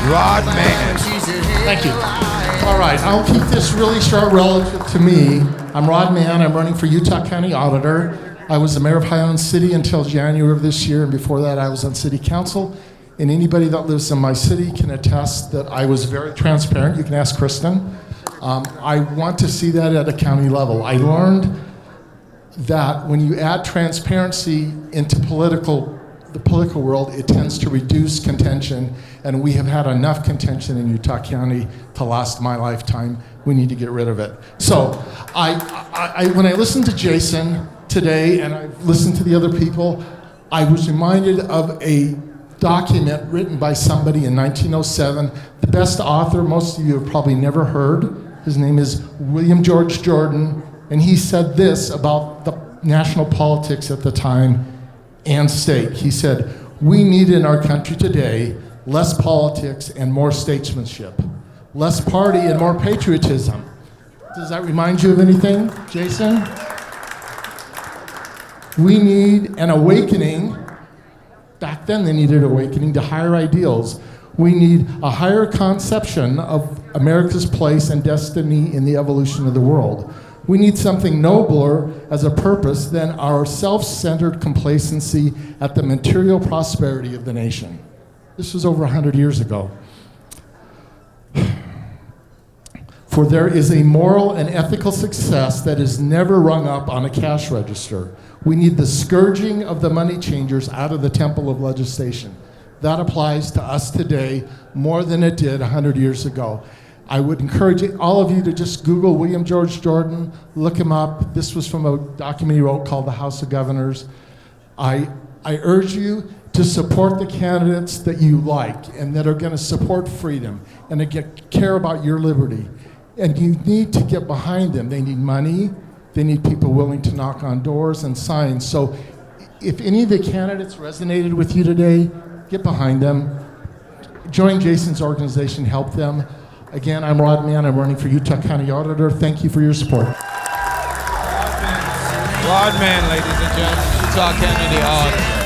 Rod Mann. Thank you. All right, I'll keep this really short relative to me. I'm Rod Mann. I'm running for Utah County Auditor. I was the mayor of Highland City until January of this year, and before that I was on city council. And anybody that lives in my city can attest that I was very transparent. You can ask Kristen. I want to see that at a county level. I learned that when you add transparency into the political world, it tends to reduce contention, and we have had enough contention in Utah County to last my lifetime. We need to get rid of it. So when I listened to Jason today, and I've listened to the other people, I was reminded of a document written by somebody in 1907. The best author, most of you have probably never heard. His name is William George Jordan, and he said this about the national politics at the time and state. He said, "We need in our country today less politics and more statesmanship, less party and more patriotism." Does that remind you of anything, Jason? We need an awakening. Back then they needed awakening to higher ideals. We need a higher conception of America's place and destiny in the evolution of the world. We need something nobler as a purpose than our self-centered complacency at the material prosperity of the nation. This was over 100 years ago. For there is a moral and ethical success that is never rung up on a cash register. We need the scourging of the money changers out of the temple of legislation. That applies to us today more than it did 100 years ago. I would encourage all of you to just Google William George Jordan, look him up. This was from a document he wrote called The House of Governors. I urge you to support the candidates that you like and that are going to support freedom and to care about your liberty. And you need to get behind them. They need money. They need people willing to knock on doors and sign. So if any of the candidates resonated with you today, get behind them. Join Jason's organization, help them. Again, I'm Rod Mann. I'm running for Utah County Auditor. Thank you for your support. Rod Mann, ladies and gentlemen, Utah County Auditor.